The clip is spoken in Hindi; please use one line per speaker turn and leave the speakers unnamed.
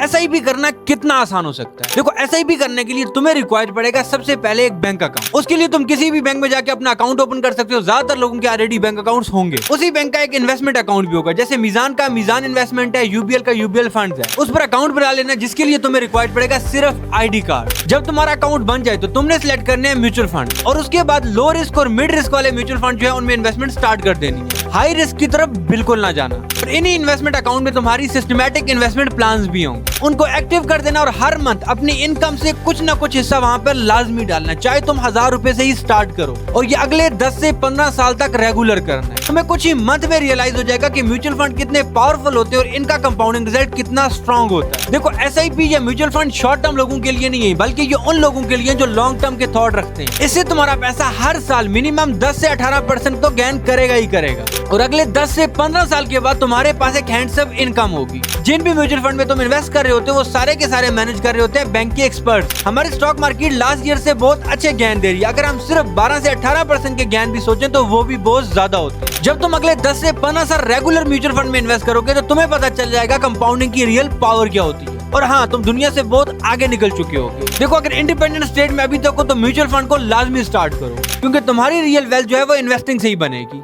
एसआईपी करना कितना आसान हो सकता है। देखो एसआईपी करने के लिए तुम्हें रिक्वायर्ड पड़ेगा सबसे पहले एक बैंक अकाउंट। उसके लिए तुम किसी भी बैंक में जाके अपना अकाउंट ओपन कर सकते हो। ज्यादातर लोगों के ऑलरेडी बैंक अकाउंट्स होंगे। उसी बैंक का एक इन्वेस्टमेंट अकाउंट भी होगा, जैसे मीजान का मीजान इन्वेस्टमेंट है, यूबीएल का यूबीएल फंड है। उस पर अकाउंट बना लेना, जिसके लिए तुम्हें रिक्वायर्ड पड़ेगा सिर्फ आईडी कार्ड। जब तुम्हारा अकाउंट बन जाए तो तुमने सिलेक्ट करने हैं म्यूचुअल फंड, और उसके बाद लो रिस्क और मिड रिस्क वाले म्यूचुअल फंड जो है उनमें इन्वेस्टमेंट स्टार्ट कर देनी है। हाई रिस्क की तरफ बिल्कुल ना जाना। और इन्हीं इन्वेस्टमेंट अकाउंट में तुम्हारी सिस्टमैटिक इन्वेस्टमेंट प्लान्स भी होंगे, उनको एक्टिव कर देना और हर मंथ अपनी इनकम से कुछ ना कुछ हिस्सा वहाँ पर लाजमी डालना, चाहे तुम 1000 रुपए से ही स्टार्ट करो और ये अगले 10 से 15 साल तक रेगुलर करना है। तुम्हें कुछ ही मंथ में रियलाइज हो जाएगा कि म्यूचुअल फंड कितने पावरफुल होते हैं और इनका कंपाउंडिंग रिजल्ट कितना स्ट्रॉन्ग होता है। देखो एसआईपी या म्यूचुअल फंड शॉर्ट टर्म लोगों के लिए नहीं है, बल्कि ये उन लोगों के लिए जो लॉन्ग टर्म के थॉट रखते हैं। इससे तुम्हारा पैसा हर साल मिनिमम 10 से 18% तो गेन करेगा ही करेगा, और अगले 10 से 15 साल के बाद तुम्हारे पास एक हैंडसम इनकम होगी। जिन भी म्यूचुअल फंड में तुम इन्वेस्ट कर रहे होते हो वो सारे के सारे मैनेज कर रहे होते हैं बैंक के एक्सपर्ट्स। हमारी स्टॉक मार्केट लास्ट ईयर से बहुत अच्छे गेन दे रही है। अगर हम सिर्फ 12 से 18% के गेन भी सोचें तो वो भी बहुत ज्यादा होते हैं। जब तुम अगले 10 से 15 साल रेगुलर म्यूचुअल फंड में इन्वेस्ट करोगे तो तुम्हें पता चल जाएगा कंपाउंडिंग की रियल पावर क्या होती है। और हाँ, तुम दुनिया से बहुत आगे निकल चुके होगे। देखो अगर इंडिपेंडेंट स्टेट में अभी तक हो तो म्यूचुअल फंड को लाजमी स्टार्ट करो, क्योंकि तुम्हारी रियल वेल्थ जो है वो इन्वेस्टिंग से ही बनेगी।